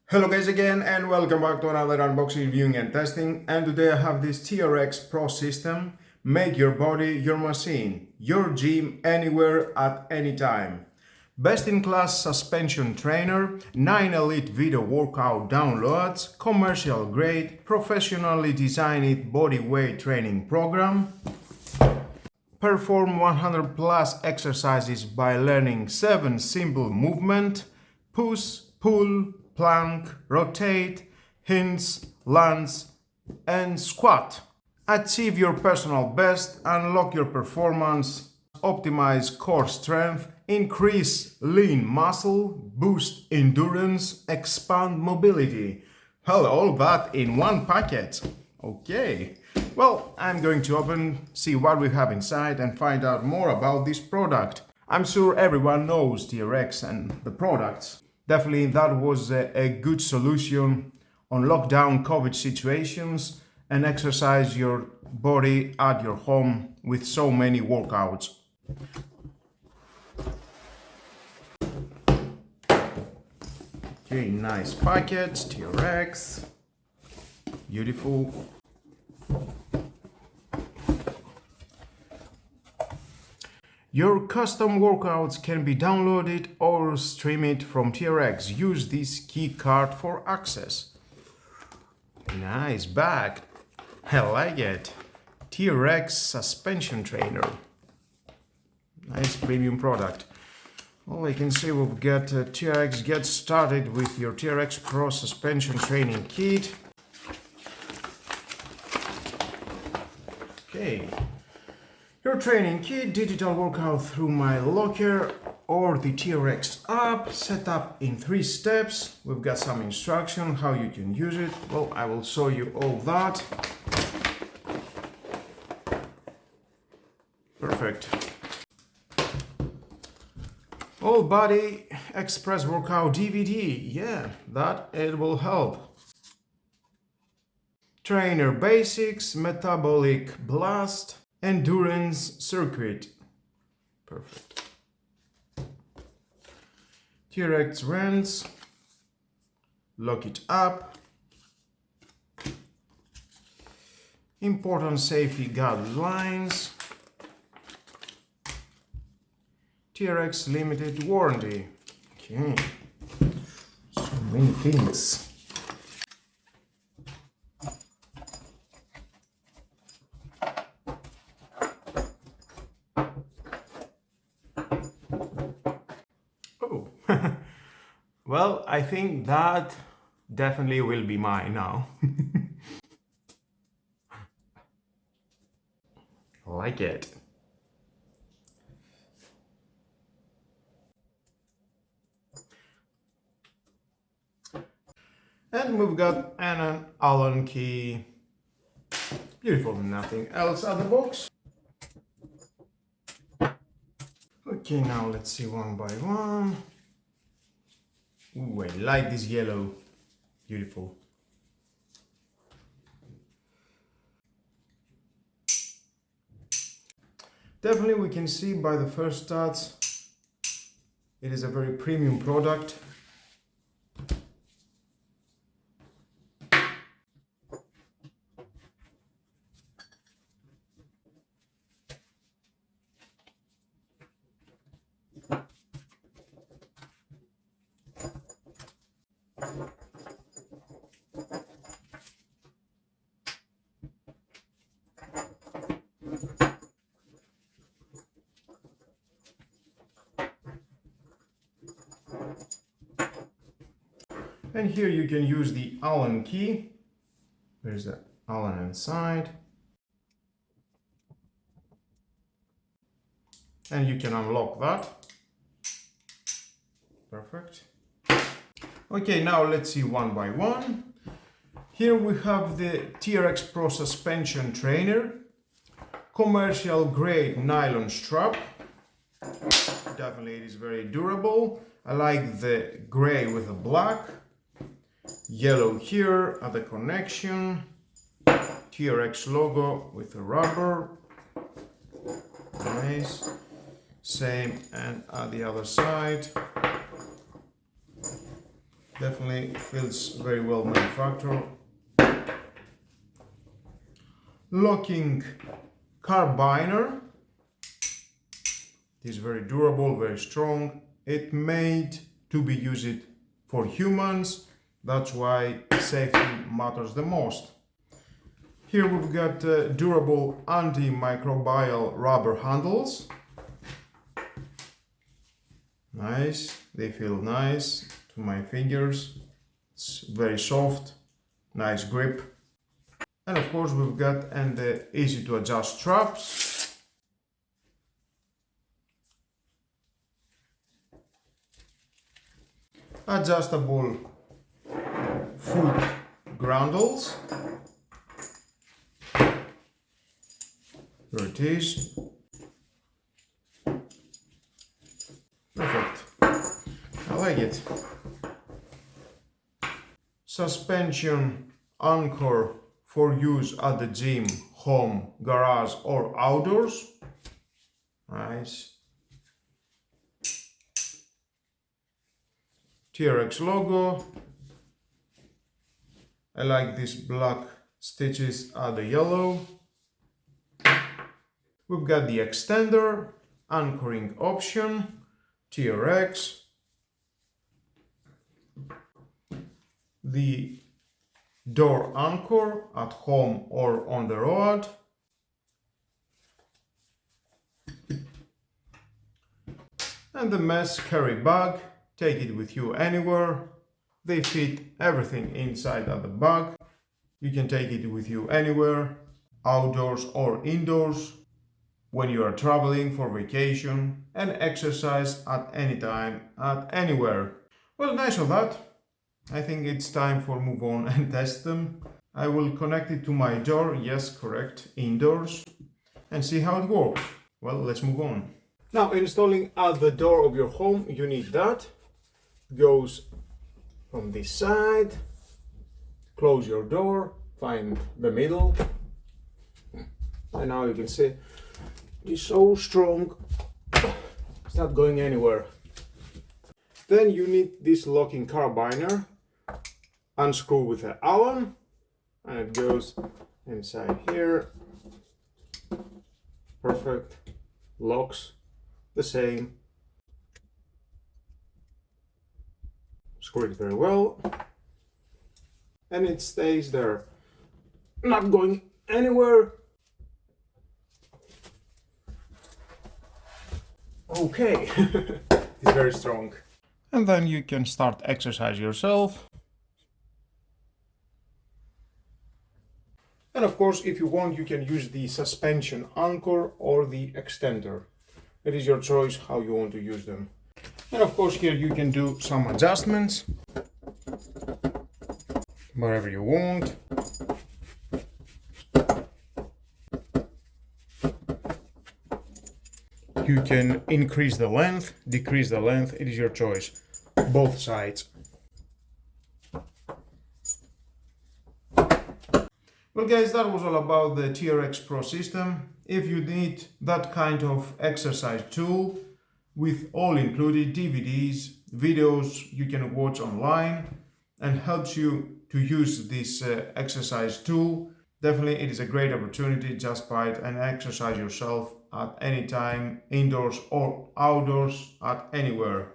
Hello guys again and welcome back to another unboxing, reviewing and testing, and today I have this TRX Pro system. Make your body your machine, your gym anywhere at any time. Best in class suspension trainer, 9 elite video workout downloads, commercial grade, professionally designed body weight training program. Perform 100 plus exercises by learning 7 simple movements: push, pull, plank, rotate, hinge, lunge, and squat. Achieve your personal best, unlock your performance, optimize core strength, increase lean muscle, boost endurance, expand mobility. Well, all that in one packet. Okay. Well, I'm going to see what we have inside and find out more about this product. I'm sure everyone knows TRX and the products. Definitely that was a good solution on lockdown COVID situations and exercise your body at your home with so many workouts. Okay, nice package, TRX. Beautiful. Your custom workouts can be downloaded or streamed from TRX. Use this key card for access. Nice bag. I like it. TRX suspension trainer. Nice premium product. Well, I can see we've got TRX. Get started with your TRX Pro suspension training kit. Okay. Your training kit, digital workout through my locker or the TRX app, set up in 3 steps. We've got some instruction how you can use it. Well, I will show you all that. Perfect. All body express workout DVD. Yeah, that it will help. Trainer basics, metabolic blast, endurance circuit. Perfect. TRX wrench. Lock it up. Important safety guidelines. TRX limited warranty. Okay. So many things. Well, I think that definitely will be mine now. Like it. And we've got an Allen key. Beautiful, nothing else at the box. Okay, now let's see one by one. Ooh, I like this yellow. Beautiful. Definitely we can see by the first stats, it is a very premium product. And here you can use the Allen key. There's the Allen inside. And you can unlock that. Perfect. Okay, now let's see one by one. Here we have the TRX Pro suspension trainer. Commercial grade nylon strap. Definitely it is very durable. I like the gray with the black. Yellow here at the connection. TRX logo with the rubber. Nice. Same and at the other side. Definitely feels very well manufactured. Locking carabiner. It is very durable, very strong. It's made to be used for humans. That's why safety matters the most. Here we've got durable anti-microbial rubber handles. Nice, they feel nice to my fingers. It's very soft, nice grip. And of course we've got the easy to adjust straps. Adjustable foot groundles. There it is. Perfect. I like it. Suspension anchor for use at the gym, home, garage or outdoors. Nice. Trx logo. I like these black stitches at the yellow. We've got the extender, anchoring option, Trx. The door anchor at home or on the road. And the mesh carry bag. Take it with you anywhere. They fit everything inside of the bag. You can take it with you anywhere, outdoors or indoors, when you are traveling for vacation, and exercise at any time, at anywhere. Well, nice of that. I think it's time for move on and test them. I will connect it to my door, yes, correct, indoors, and see how it works. Well, let's move on. Now, installing at the door of your home, you need that. Goes from this side, close your door, find the middle, and now you can see it's so strong, it's not going anywhere. Then you need this locking carabiner, unscrew with an Allen, and it goes inside here. Perfect, locks the same. Screw it very well, and it stays there, not going anywhere. Okay, it's very strong. And then you can start exercise yourself. And of course, if you want, you can use the suspension anchor or the extender. It is your choice how you want to use them. And of course here you can do some adjustments wherever you want. You can increase the length, decrease the length, it is your choice. Both sides. Well guys, that was all about the Trx Pro system. If you need that kind of exercise tool, with all included DVDs, videos you can watch online and helps you to use this exercise tool. Definitely it is a great opportunity. Just buy it and exercise yourself at any time, indoors or outdoors, at anywhere.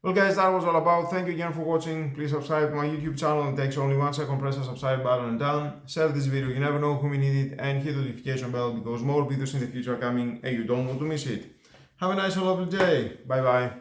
Well guys, that was all about. Thank you again for watching. Please subscribe to my YouTube channel. It takes only 1 second. Press the subscribe button and done. Share this video, you never know whom you need it, and hit the notification bell because more videos in the future are coming and you don't want to miss it. Have a nice and lovely day. Bye bye.